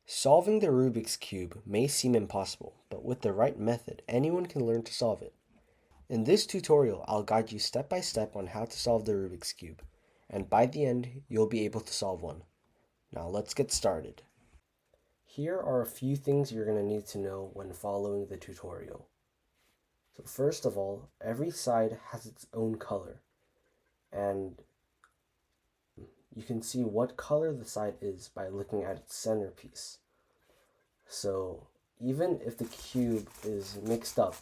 Solving the Rubik's Cube may seem impossible, but with the right method, anyone can learn to solve it. In this tutorial, I'll guide you step by step on how to solve the Rubik's Cube, and by the end, you'll be able to solve one. Now let's get started. Here are a few things you're going to need to know when following the tutorial. So first of all, every side has its own color, and you can see what color the side is by looking at its centerpiece. So even if the cube is mixed up,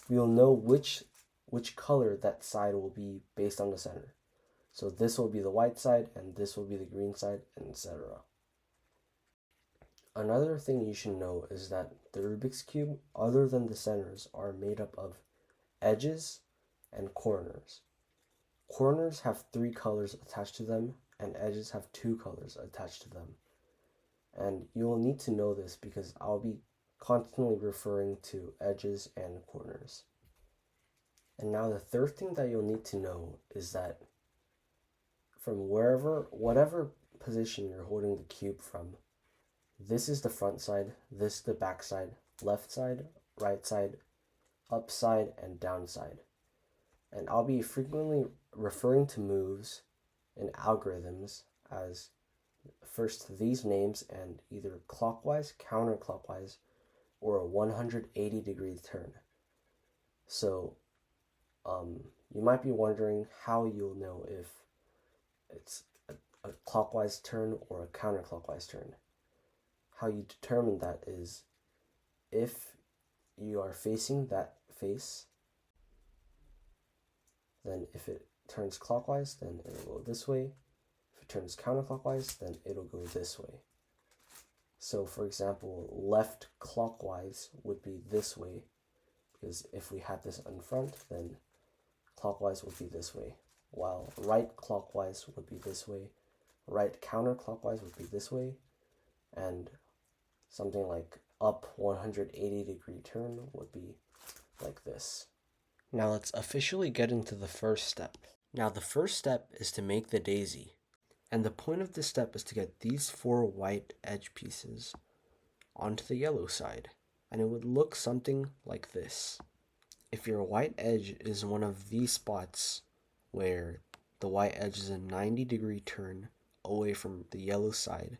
we'll know which color that side will be based on the center. So this will be the white side, and this will be the green side, and etc. Another thing you should know is that the Rubik's Cube, other than the centers, are made up of edges and corners. Corners have 3 colors attached to them, and edges have 2 colors attached to them. And you will need to know this because I'll be constantly referring to edges and corners. And now the third thing that you'll need to know is that from whatever position you're holding the cube from, this is the front side, this is the back side, left side, right side, up side, and down side. And I'll be frequently referring to moves in algorithms as first these names and either clockwise, counterclockwise, or a 180-degree turn. So you might be wondering how you'll know if it's a clockwise turn or a counterclockwise turn. How you determine that is if you are facing that face, then if it turns clockwise, then it'll go this way. If it turns counterclockwise, then it'll go this way. So for example, left clockwise would be this way, because if we had this in front, then clockwise would be this way, while right clockwise would be this way, right counterclockwise would be this way, and something like up 180-degree turn would be like this. Now let's officially get into the first step. Now the first step is to make the daisy. And the point of this step is to get these 4 white edge pieces onto the yellow side. And it would look something like this. If your white edge is one of these spots where the white edge is a 90-degree turn away from the yellow side,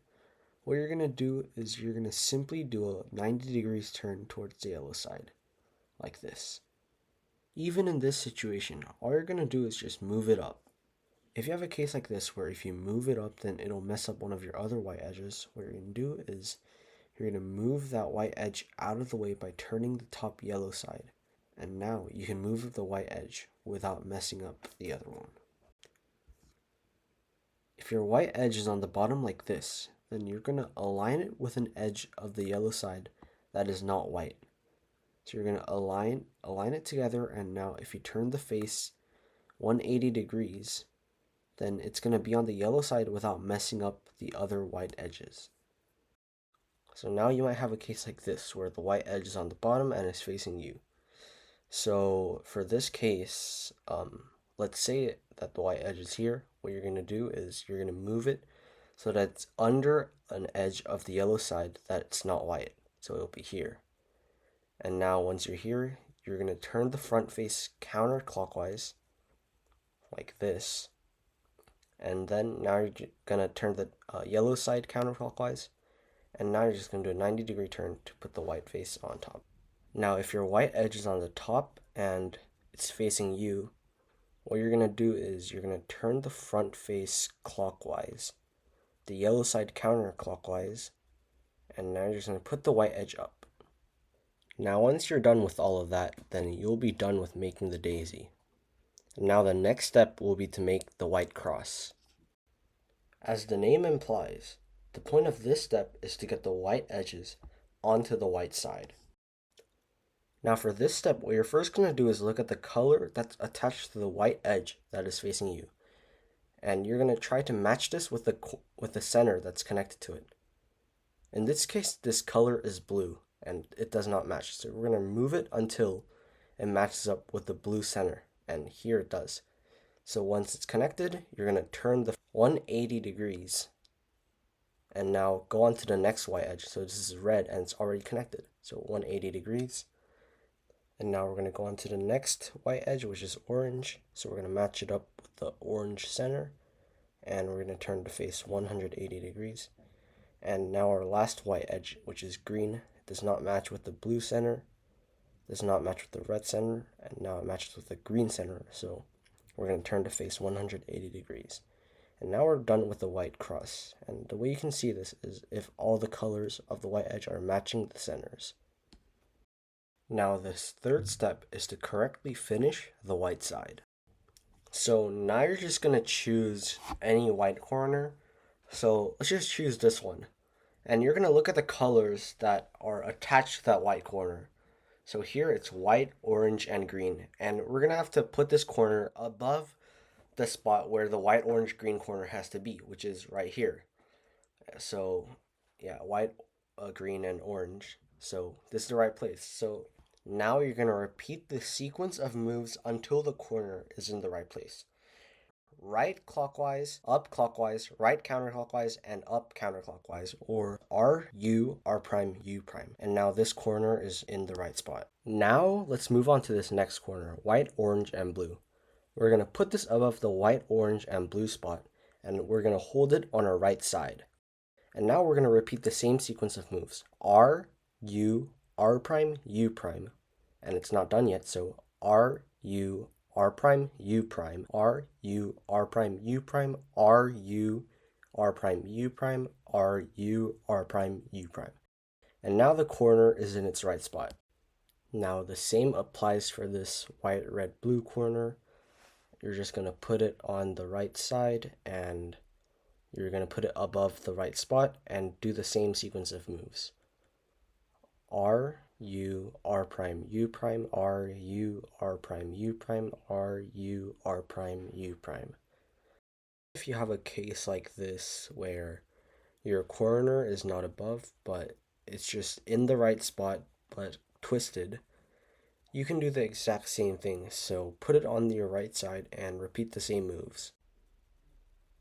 what you're going to do is you're going to simply do a 90 degrees turn towards the yellow side, like this. Even in this situation, all you're going to do is just move it up. If you have a case like this where if you move it up, then it'll mess up one of your other white edges, what you're going to do is you're going to move that white edge out of the way by turning the top yellow side. And now you can move the white edge without messing up the other one. If your white edge is on the bottom like this, then you're going to align it with an edge of the yellow side that is not white. So you're going to align it together, and now if you turn the face 180 degrees, then it's going to be on the yellow side without messing up the other white edges. So now you might have a case like this where the white edge is on the bottom and is facing you. So for this case, let's say that the white edge is here. What you're going to do is you're going to move it so that it's under an edge of the yellow side that's not white. So it'll be here. And now once you're here, you're going to turn the front face counterclockwise like this. And then now you're going to turn the yellow side counterclockwise. And now you're just going to do a 90-degree turn to put the white face on top. Now if your white edge is on the top and it's facing you, what you're going to do is you're going to turn the front face clockwise, the yellow side counterclockwise, and now you're just going to put the white edge up. Now once you're done with all of that, then you'll be done with making the daisy. Now the next step will be to make the white cross. As the name implies, the point of this step is to get the white edges onto the white side. Now for this step, what you're first going to do is look at the color that's attached to the white edge that is facing you. And you're going to try to match this with the center that's connected to it. In this case, this color is blue, and it does not match. So we're going to move it until it matches up with the blue center, and here it does. So once it's connected, you're going to turn the 180 degrees And now go on to the next white edge. So this is red and it's already connected. So 180 degrees. And now we're going to go on to the next white edge, which is orange. So we're going to match it up with the orange center. And we're going to turn to face 180 degrees. And now our last white edge, which is green, does not match with the blue center, does not match with the red center, and now it matches with the green center. So we're going to turn to face 180 degrees. And now we're done with the white cross. And the way you can see this is if all the colors of the white edge are matching the centers. Now this third step is to correctly finish the white side. So now you're just going to choose any white corner. So let's just choose this one. And you're going to look at the colors that are attached to that white corner. So here it's white, orange, and green. And we're going to have to put this corner above the spot where the white, orange, green corner has to be, which is right here. So yeah, white, green, and orange. So this is the right place. So now you're going to repeat the sequence of moves until the corner is in the right place. Right clockwise, up clockwise, right counterclockwise, and up counterclockwise, or R, U, R prime, U prime. And now this corner is in the right spot. Now let's move on to this next corner, white, orange, and blue. We're going to put this above the white, orange, and blue spot, and we're going to hold it on our right side. And now we're going to repeat the same sequence of moves. R, U, R prime, U prime. And it's not done yet, so R, U, R prime, U prime, R, U, R prime, U prime, R, U, R prime, U prime, R, U, R prime, U prime. And now the corner is in its right spot. Now the same applies for this white, red, blue corner. You're just going to put it on the right side and you're going to put it above the right spot and do the same sequence of moves. R, U, R prime, U prime, R, U, R prime, U prime, R, U, R prime, U prime. If you have a case like this where your corner is not above, but it's just in the right spot, but twisted, you can do the exact same thing. So put it on your right side and repeat the same moves.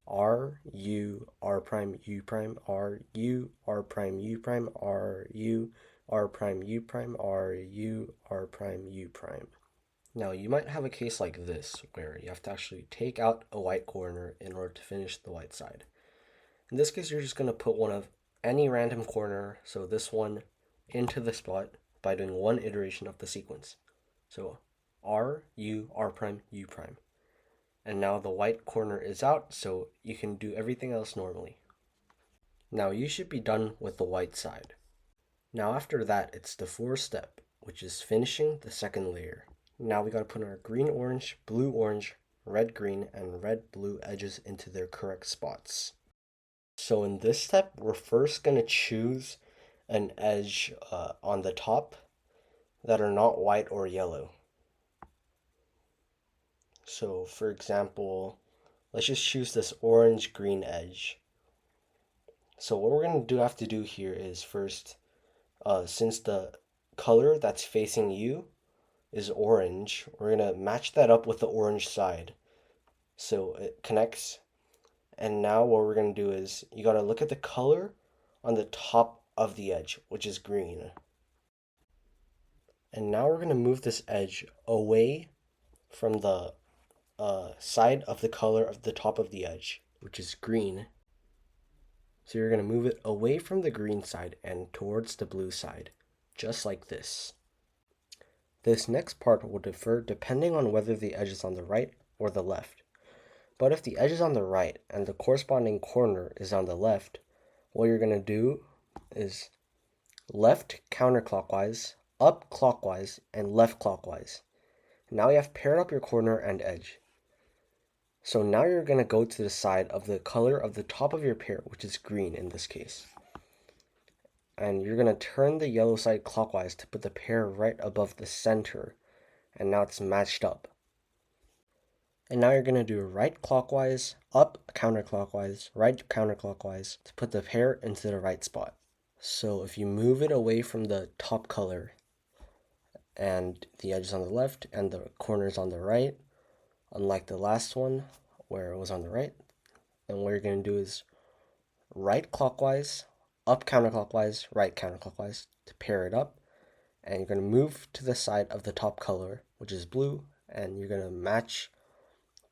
R, U, R prime, U prime, R, U, R prime, U prime, R, U, R prime, U prime, R, U, R prime, U prime. Now you might have a case like this where you have to actually take out a white corner in order to finish the white side. In this case, you're just going to put one of any random corner, so this one, into the spot by doing one iteration of the sequence. So R, U, R prime, U prime. And now the white corner is out, so you can do everything else normally. Now you should be done with the white side. Now after that, it's the fourth step, which is finishing the second layer. Now we got to put our green, orange, blue, orange, red, green, and red, blue edges into their correct spots. So in this step, we're first going to choose an edge on the top that are not white or yellow. So for example, let's just choose this orange-green edge. So what we're going to have to do here is first, since the color that's facing you is orange, we're going to match that up with the orange side. So it connects. And now what we're going to do is you got to look at the color on the top of the edge, which is green. And now we're going to move this edge away from the side of the color of the top of the edge, which is green. So you're going to move it away from the green side and towards the blue side, just like this. This next part will differ depending on whether the edge is on the right or the left. But if the edge is on the right and the corresponding corner is on the left, what you're going to do is left counterclockwise, up clockwise, and left clockwise. Now you have paired up your corner and edge. So now you're going to go to the side of the color of the top of your pair, which is green in this case. And you're going to turn the yellow side clockwise to put the pair right above the center. And now it's matched up. And now you're going to do right clockwise, up counterclockwise, right counterclockwise to put the pair into the right spot. So if you move it away from the top color and the edge is on the left and the corner is on the right, unlike the last one where it was on the right, then what you're going to do is right clockwise, up counterclockwise, right counterclockwise to pair it up. And you're going to move to the side of the top color, which is blue, and you're going to match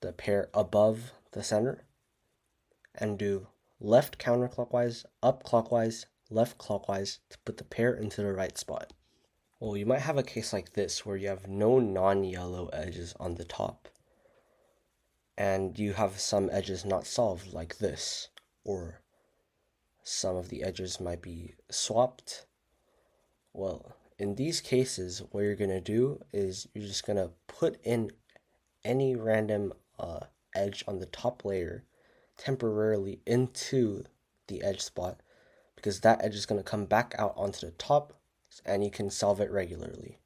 the pair above the center and do left counterclockwise, up clockwise, left clockwise to put the pair into the right spot. Well, you might have a case like this where you have no non-yellow edges on the top, and you have some edges not solved like this, or some of the edges might be swapped. Well, in these cases, what you're going to do is you're just going to put in any random edge on the top layer temporarily into the edge spot, because that edge is going to come back out onto the top and you can solve it regularly.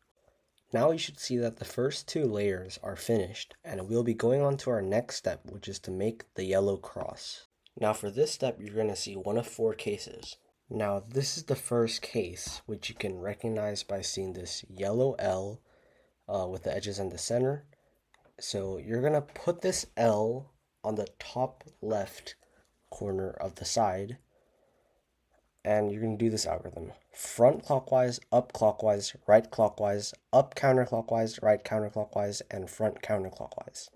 Now you should see that the first two layers are finished, and we'll be going on to our next step, which is to make the yellow cross. Now for this step, you're going to see one of four cases. Now this is the first case, which you can recognize by seeing this yellow L with the edges in the center. So you're going to put this L on the top left corner of the side, and you're going to do this algorithm: front clockwise, up clockwise, right clockwise, up counterclockwise, right counterclockwise, and front counterclockwise.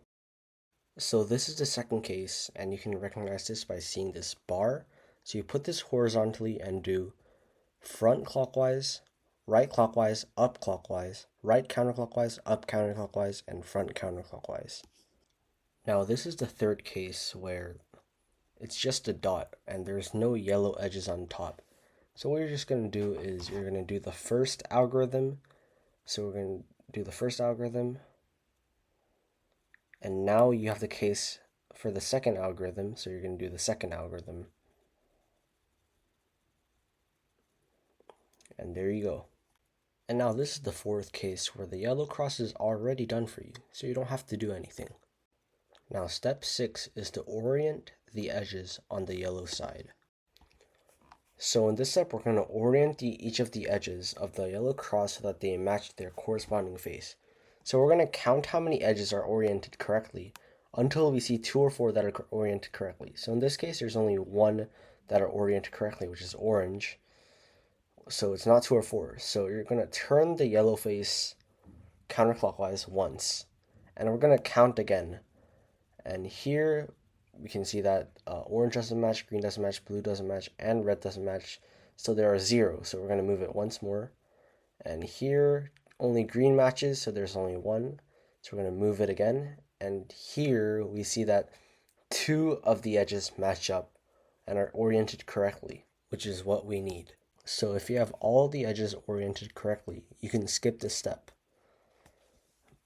So this is the second case, and you can recognize this by seeing this bar. So you put this horizontally and do front clockwise, right clockwise, up clockwise, right counterclockwise, up counterclockwise, and front counterclockwise. Now this is the third case where it's just a dot and there's no yellow edges on top. So what you're just going to do is you're going to do the first algorithm. So we're going to do the first algorithm. And now you have the case for the second algorithm. So you're going to do the second algorithm. And there you go. And now this is the fourth case where the yellow cross is already done for you, so you don't have to do anything. Now step 6 is to orient the edges on the yellow side. So in this step, we're going to orient each of the edges of the yellow cross so that they match their corresponding face. So we're going to count how many edges are oriented correctly until we see 2 or 4 that are oriented correctly. So in this case, there's only 1 that are oriented correctly, which is orange. So it's not 2 or 4. So you're going to turn the yellow face counterclockwise once, and we're going to count again. And here we can see that orange doesn't match, green doesn't match, blue doesn't match, and red doesn't match. So there are 0. So we're going to move it once more. And here only green matches, so there's only 1. So we're going to move it again. And here we see that 2 of the edges match up and are oriented correctly, which is what we need. So if you have all the edges oriented correctly, you can skip this step.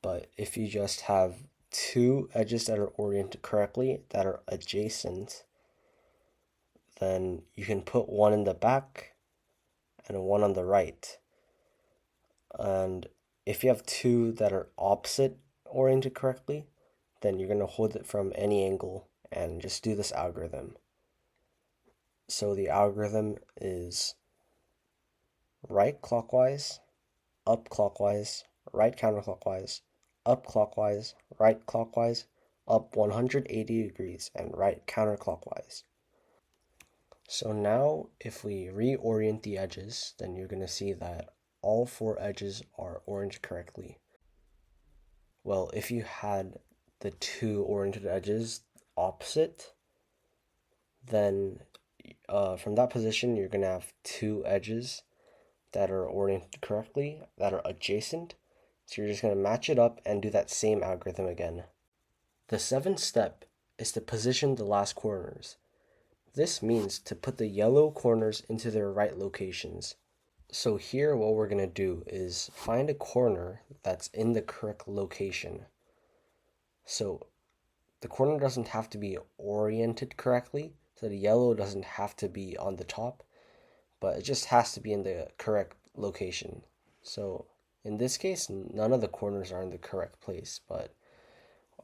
But if you just have 2 edges that are oriented correctly that are adjacent, then you can put 1 in the back and 1 on the right. And if you have 2 that are opposite oriented correctly, then you're going to hold it from any angle and just do this algorithm. So the algorithm is right clockwise, up clockwise, right counterclockwise, up clockwise, right clockwise, up 180 degrees, and right counterclockwise. So now if we reorient the edges, then you're going to see that all 4 edges are oriented correctly. Well, if you had the 2 oriented edges opposite, then from that position you're going to have 2 edges that are oriented correctly, that are adjacent. So you're just going to match it up and do that same algorithm again. The 7th step is to position the last corners. This means to put the yellow corners into their right locations. So here what we're going to do is find a corner that's in the correct location. So the corner doesn't have to be oriented correctly, so the yellow doesn't have to be on the top, but it just has to be in the correct location. So in this case, none of the corners are in the correct place, but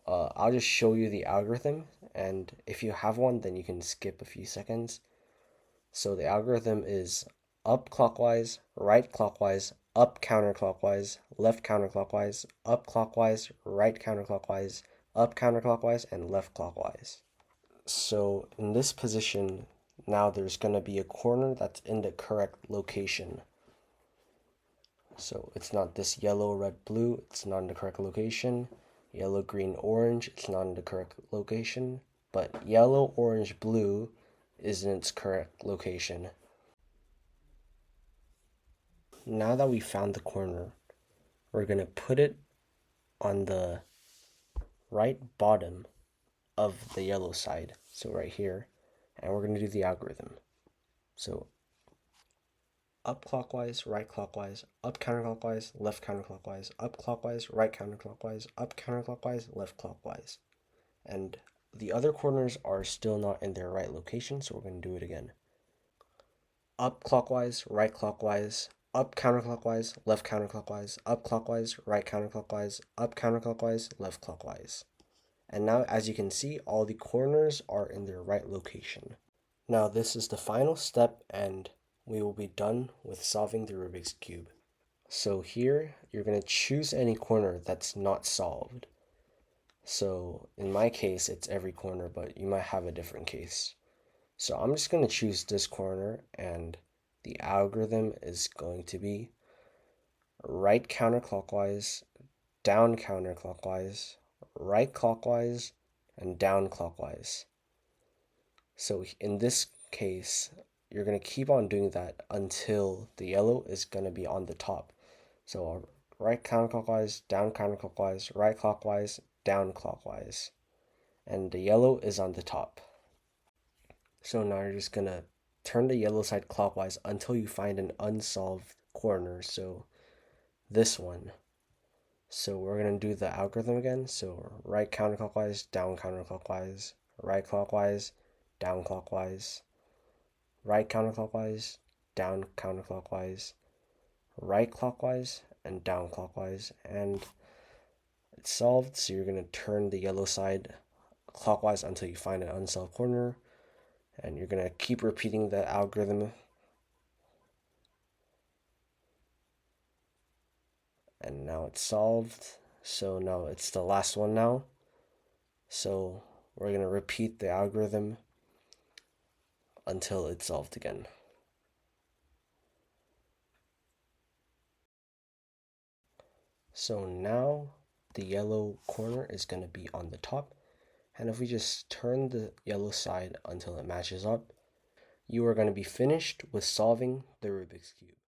I'll just show you the algorithm, and if you have one, then you can skip a few seconds. So the algorithm is up clockwise, right clockwise, up counterclockwise, left counterclockwise, up clockwise, right counterclockwise, up counterclockwise, and left clockwise. So in this position, now there's going to be a corner that's in the correct location. So it's not this yellow, red, blue, it's not in the correct location. Yellow, green, orange, it's not in the correct location. But yellow, orange, blue is in its correct location. Now that we found the corner, we're going to put it on the right bottom of the yellow side. So right here, and we're going to do the algorithm. So up clockwise, right clockwise, up counterclockwise, left counterclockwise, up clockwise, right counterclockwise, up counterclockwise, left clockwise. And the other corners are still not in their right location, so we're going to do it again. Up clockwise, right clockwise, up counterclockwise, left counterclockwise, up clockwise, right counterclockwise, up counterclockwise, left clockwise. And now, as you can see, all the corners are in their right location. Now this is the final step, and we will be done with solving the Rubik's Cube. So here, you're going to choose any corner that's not solved. So in my case, it's every corner, but you might have a different case. So I'm just going to choose this corner, and the algorithm is going to be right counterclockwise, down counterclockwise, right clockwise, and down clockwise. So in this case, you're going to keep on doing that until the yellow is going to be on the top. So right counterclockwise, down counterclockwise, right clockwise, down clockwise. And the yellow is on the top. So now you're just going to turn the yellow side clockwise until you find an unsolved corner. So this one. So we're going to do the algorithm again. So right counterclockwise, down counterclockwise, right clockwise, down clockwise, right counterclockwise, down counterclockwise, right clockwise, and down clockwise. And it's solved. So you're going to turn the yellow side clockwise until you find an unsolved corner. And you're going to keep repeating the algorithm. And now it's solved. So now it's the last one now. So we're going to repeat the algorithm until it's solved again. So now the yellow corner is going to be on the top. And if we just turn the yellow side until it matches up, you are going to be finished with solving the Rubik's Cube.